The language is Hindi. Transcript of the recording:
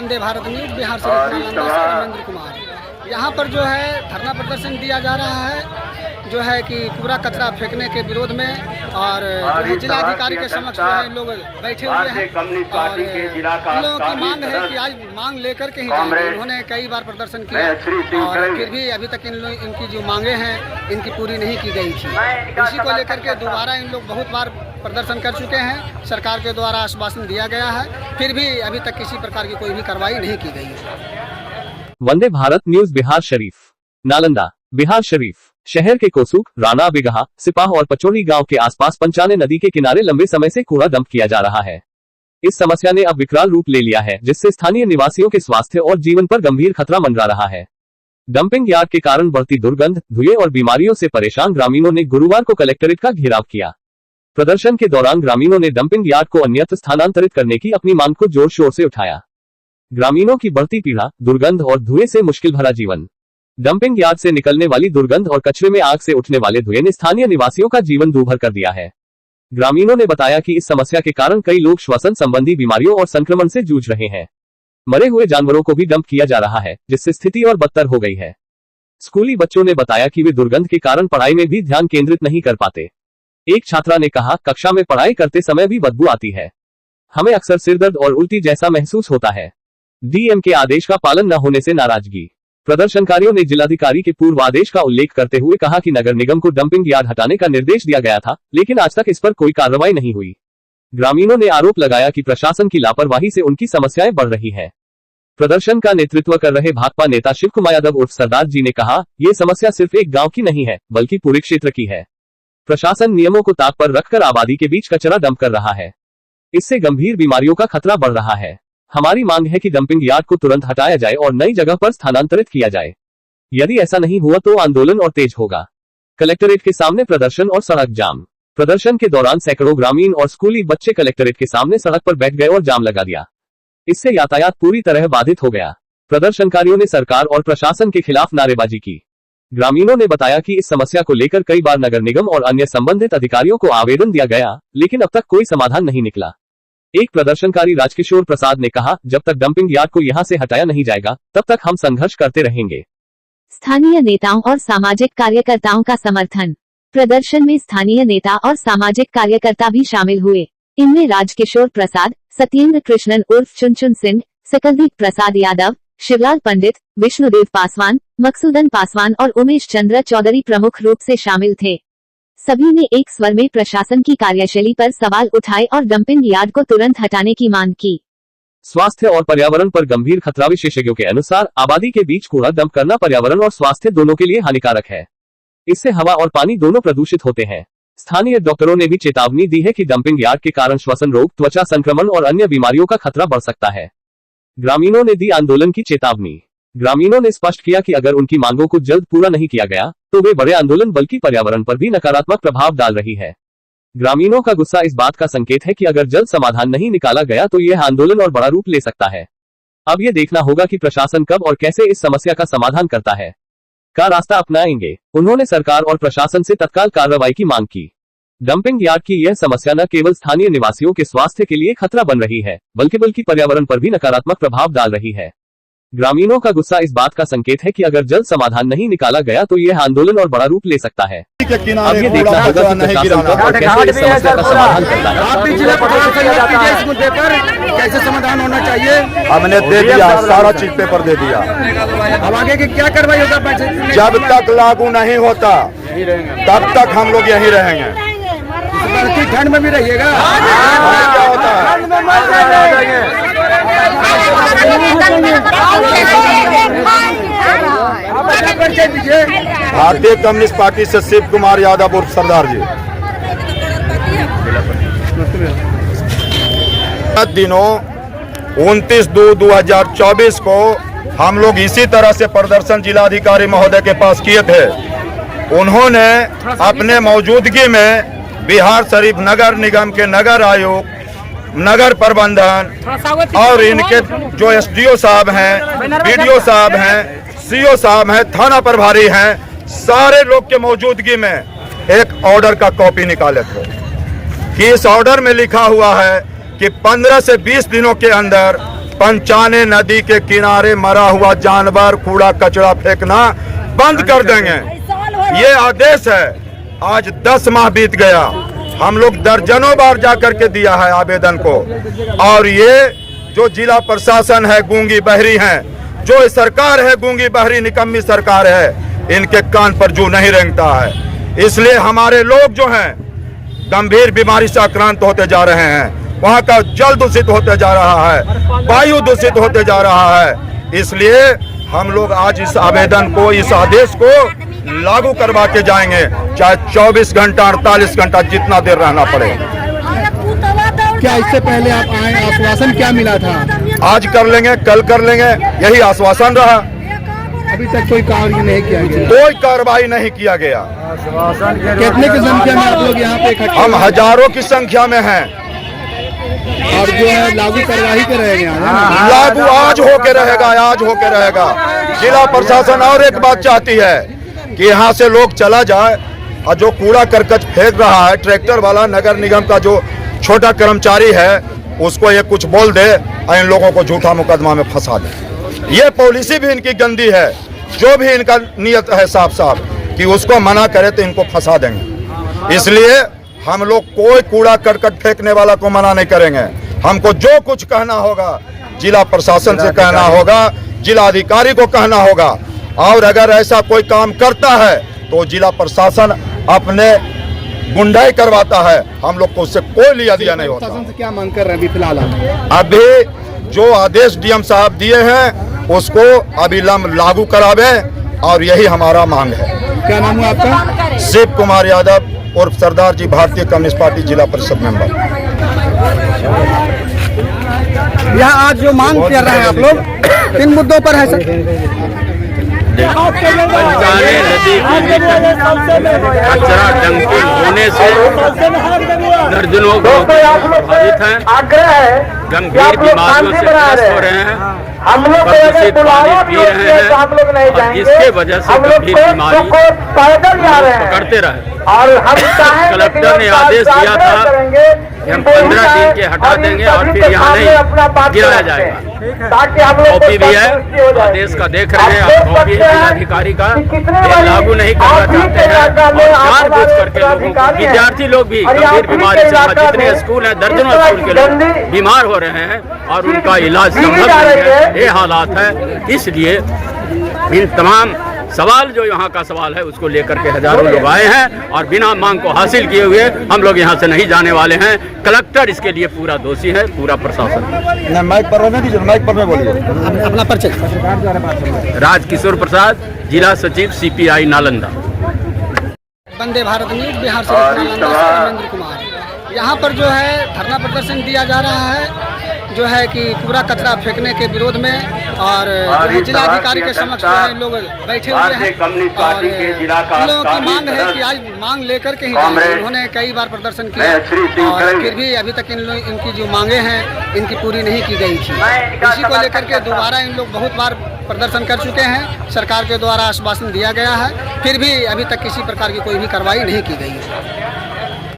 वंदे भारत न्यूज बिहार से नालंदा से रमेंद्र कुमार। यहाँ पर जो है धरना प्रदर्शन दिया जा रहा है, जो है कि कूड़ा कचरा फेंकने के विरोध में, और जिलाधिकारी के समक्ष जो है लोग बैठे हुए हैं और इन लोगों की मांग है कि आज मांग लेकर के ही जाएंगे। उन्होंने कई बार प्रदर्शन किया और फिर भी अभी तक इनकी जो मांगे हैं इनकी पूरी नहीं की गई थी। इसी को लेकर के दोबारा इन लोग बहुत बार प्रदर्शन कर चुके हैं, सरकार के द्वारा आश्वासन दिया गया है, फिर भी अभी तक किसी प्रकार की कोई भी कार्रवाई नहीं की गई है। वंदे भारत न्यूज बिहार शरीफ, नालंदा। बिहार शरीफ शहर के कोसुक, राणा बिगहा, सिपाह और पचौड़ी गांव के आसपास पंचाने नदी के किनारे लंबे समय से कूड़ा डंप किया जा रहा है। इस समस्या ने अब विकराल रूप ले लिया है, जिससे स्थानीय निवासियों के स्वास्थ्य और जीवन पर गंभीर खतरा मंडरा रहा है। डंपिंग यार्ड के कारण बढ़ती दुर्गंध, धुएं और बीमारियों से परेशान ग्रामीणों ने गुरुवार को कलेक्ट्रेट का घेराव किया। प्रदर्शन के दौरान ग्रामीणों ने डंपिंग यार्ड को अन्यत्र स्थानांतरित करने की अपनी मांग को जोर शोर से उठाया। ग्रामीणों की बढ़ती पीड़ा, दुर्गंध और धुएं से मुश्किल भरा जीवन। डंपिंग यार्ड से निकलने वाली दुर्गंध और कचरे में आग से उठने वाले धुएं ने स्थानीय निवासियों का जीवन दूभर कर दिया है। ग्रामीणों ने बताया कि इस समस्या के कारण कई लोग श्वसन संबंधी बीमारियों और संक्रमण से जूझ रहे हैं। मरे हुए जानवरों को भी डंप किया जा रहा है, जिससे स्थिति और बदतर हो गई है। स्कूली बच्चों ने बताया कि वे दुर्गंध के कारण पढ़ाई में भी ध्यान केंद्रित नहीं कर पाते। एक छात्रा ने कहा, कक्षा में पढ़ाई करते समय भी बदबू आती है। हमें अक्सर सिरदर्द और उल्टी जैसा महसूस होता है। डीएम के आदेश का पालन न होने से नाराजगी। प्रदर्शनकारियों ने जिलाधिकारी के पूर्व आदेश का उल्लेख करते हुए कहा कि नगर निगम को डंपिंग यार्ड हटाने का निर्देश दिया गया था, लेकिन आज तक इस पर कोई कार्रवाई नहीं हुई। ग्रामीणों ने आरोप लगाया कि प्रशासन की लापरवाही से उनकी समस्याएं बढ़ रही है। प्रदर्शन का नेतृत्व कर रहे भाकपा नेता शिव कुमार यादव उर्फ सरदार जी ने कहा, ये समस्या सिर्फ एक गांव की नहीं है, बल्कि पूरे क्षेत्र की है। प्रशासन नियमों को ताक पर रखकर आबादी के बीच कचरा डंप कर रहा है। इससे गंभीर बीमारियों का खतरा बढ़ रहा है। हमारी मांग है कि डंपिंग यार्ड को तुरंत हटाया जाए और नई जगह पर स्थानांतरित किया जाए। यदि ऐसा नहीं हुआ तो आंदोलन और तेज होगा। कलेक्ट्रेट के सामने प्रदर्शन और सड़क जाम। प्रदर्शन के दौरान सैकड़ों ग्रामीण और स्कूली बच्चे कलेक्ट्रेट के सामने सड़क पर बैठ गए और जाम लगा दिया। इससे यातायात पूरी तरह बाधित हो गया। प्रदर्शनकारियों ने सरकार और प्रशासन के खिलाफ नारेबाजी की। ग्रामीणों ने बताया कि इस समस्या को लेकर कई बार नगर निगम और अन्य संबंधित अधिकारियों को आवेदन दिया गया, लेकिन अब तक कोई समाधान नहीं निकला। एक प्रदर्शनकारी राजकिशोर प्रसाद ने कहा, जब तक डंपिंग यार्ड को यहां से हटाया नहीं जाएगा, तब तक हम संघर्ष करते रहेंगे। स्थानीय नेताओं और सामाजिक कार्यकर्ताओं का समर्थन। प्रदर्शन में स्थानीय नेता और सामाजिक कार्यकर्ता भी शामिल हुए। इनमें राजकिशोर प्रसाद, सत्येंद्र कृष्णन उर्फ चुनचुन सिंह, सकलदीप प्रसाद यादव, शिवलाल पंडित, विष्णुदेव पासवान, मकसूदन पासवान और उमेश चंद्र चौधरी प्रमुख रूप से शामिल थे। सभी ने एक स्वर में प्रशासन की कार्यशैली पर सवाल उठाए और डंपिंग यार्ड को तुरंत हटाने की मांग की। स्वास्थ्य और पर्यावरण पर गंभीर खतरा। विशेषज्ञों के अनुसार आबादी के बीच कूड़ा डंप करना पर्यावरण और स्वास्थ्य दोनों के लिए हानिकारक है। इससे हवा और पानी दोनों प्रदूषित होते हैं। स्थानीय डॉक्टरों ने भी चेतावनी दी है कि डंपिंग यार्ड के कारण श्वसन रोग, त्वचा संक्रमण और अन्य बीमारियों का खतरा बढ़ सकता है। ग्रामीणों ने दी आंदोलन की चेतावनी। ग्रामीणों ने स्पष्ट किया कि अगर उनकी मांगों को जल्द पूरा नहीं किया गया तो वे बड़े आंदोलन बल्कि पर्यावरण पर भी नकारात्मक प्रभाव डाल रही है। ग्रामीणों का गुस्सा इस बात का संकेत है कि अगर जल्द समाधान नहीं निकाला गया तो यह आंदोलन और बड़ा रूप ले सकता है। अब ये देखना होगा कि प्रशासन कब और कैसे इस समस्या का समाधान करता है का रास्ता अपनाएंगे। उन्होंने सरकार और प्रशासन से तत्काल कार्रवाई की मांग की। डंपिंग यार्ड की यह समस्या न केवल स्थानीय निवासियों के स्वास्थ्य के लिए खतरा बन रही है, बल्कि पर्यावरण पर भी नकारात्मक प्रभाव डाल रही है। ग्रामीणों का गुस्सा इस बात का संकेत है कि अगर जल्द समाधान नहीं निकाला गया तो यह आंदोलन और बड़ा रूप ले सकता है। अब ये देखना होगा कि प्रशासन कब और कैसे इस समस्या का समाधान करता है। कैसे समाधान होना चाहिए? हमने दे दिया, सारा चीज पेपर दे दिया। अब आगे की क्या कार्रवाई होगा? जब तक लागू नहीं होता तब तक हम लोग यहीं रहेंगे। ठंड में भी रहिएगा। क्या होता है? भारतीय कम्युनिस्ट पार्टी से शिव कुमार यादव उर्फ सरदार जी। दिनों 29/2/2024 को हम लोग इसी तरह से प्रदर्शन जिलाधिकारी महोदय के पास किए थे। उन्होंने अपने मौजूदगी में बिहार शरीफ नगर निगम के नगर आयुक्त, नगर प्रबंधन और इनके जो एसडीओ साहब हैं, बीडीओ साहब हैं, सीओ साहब हैं, थाना प्रभारी हैं, सारे लोग के मौजूदगी में एक ऑर्डर का कॉपी निकाले थे कि इस ऑर्डर में लिखा हुआ है कि 15 से 20 दिनों के अंदर पंचाने नदी के किनारे मरा हुआ जानवर कूड़ा कचरा फेंकना बंद कर देंगे। ये आदेश है। आज 10 माह बीत गया, हम लोग दर्जनों बार जाकर के दिया है आवेदन को, और ये जो जिला प्रशासन है गूंगी बहरी है, जो सरकार है गूंगी बहरी निकम्मी सरकार है, इनके कान पर जू नहीं रेंगता है। इसलिए हमारे लोग जो हैं गंभीर बीमारी से आक्रांत होते जा रहे हैं। वहाँ का जल दूषित होते जा रहा है, वायु दूषित होते जा रहा है। इसलिए हम लोग आज इस आवेदन को, इस आदेश को लागू करवा के जाएंगे, चाहे 24 घंटा 48 घंटा जितना देर रहना पड़े। क्या इससे पहले आप आए, आश्वासन क्या मिला था? आज कर लेंगे, कल कर लेंगे, यही आश्वासन रहा। अभी तक कोई कार्य नहीं किया गया, कोई कार्रवाई नहीं किया गया। कितने की संख्या में आप लोग यहाँ पे इकट्ठे? हम हजारों की संख्या में हैं। और जो है लागू करवाई के रहेंगे, लागू आज होके रहेगा, आज होके रहेगा। जिला प्रशासन और एक बात चाहती है कि यहाँ से लोग चला जाए, और जो कूड़ा करकट फेंक रहा है ट्रैक्टर वाला, नगर निगम का जो छोटा कर्मचारी है, उसको ये कुछ बोल दे और इन लोगों को झूठा मुकदमा में फंसा दे। ये पॉलिसी भी इनकी गंदी है। जो भी इनका नियत है साफ साफ कि उसको मना करे तो इनको फंसा देंगे। इसलिए हम लोग कोई कूड़ा करकट फेंकने वाला को मना नहीं करेंगे। हमको जो कुछ कहना होगा जिला प्रशासन से कहना होगा, जिला अधिकारी को कहना होगा, और अगर ऐसा कोई काम करता है तो जिला प्रशासन अपने गुंडाई करवाता है। हम लोग को उससे कोई लिया दिया नहीं होता। प्रशासन से क्या मांग कर रहे हैं अभी फिलहाल? अभी जो आदेश डीएम साहब दिए हैं उसको अविलंब लागू करावे, और यही हमारा मांग है। क्या नाम है आपका? शिव कुमार यादव और सरदार जी, भारतीय कम्युनिस्ट पार्टी जिला परिषद मेंबर। यहाँ आज जो मांग कर रहे हैं आप लोग, किन मुद्दों पर है सर? पंचाने नदी की कचरा डंपिंग होने से दर्जनों लोग प्रभावित हैं, गंभीर बीमारियों से ग्रस्त हो रहे हैं, प्रदूषित पानी पी रहे हैं, और जिसके वजह से गंभीर बीमारी पकड़ते रहे। और कलेक्टर ने आदेश दिया था कि हम 15 दिन के हटा देंगे और फिर यहाँ नहीं गिराया जाएगा। कॉपी भी है, आदेश का देख रहे हैं, कॉपी अधिकारी का लागू नहीं करना चाहते हैं, और जानबूझ करके लोगों को, विद्यार्थी लोग भी गंभीर बीमारी से, जितने स्कूल हैं दर्जनों स्कूल के लोग बीमार हो रहे हैं और उनका इलाज संभव नहीं है। ये हालात है। इसलिए इन तमाम सवाल जो यहाँ का सवाल है उसको लेकर के हजारों लोग आए हैं, और बिना मांग को हासिल किए हुए हम लोग यहाँ से नहीं जाने वाले हैं। कलेक्टर इसके लिए पूरा दोषी है, पूरा प्रशासन। माइक पर बोलिए अपना परिचय। राजकिशोर प्रसाद, जिला सचिव CPI नालंदा। वंदे भारत न्यूज, बिहार से नालंदा से रविंद्र कुमार। यहाँ पर जो है धरना प्रदर्शन दिया जा रहा है, जो है कि कूड़ा कचरा फेंकने के विरोध में, और जिलाधिकारी के समक्ष जो है लोग बैठे हुए हैं, और इन लोगों की मांग है कि आज मांग लेकर के ही जाएंगे। उन्होंने कई बार प्रदर्शन किया और फिर भी अभी तक इनकी जो मांगे हैं इनकी पूरी नहीं की गई थी। इसी को लेकर के दोबारा इन लोग बहुत बार प्रदर्शन कर चुके हैं। सरकार के द्वारा आश्वासन दिया गया है, फिर भी अभी तक किसी प्रकार की कोई भी कार्रवाई नहीं की गई है।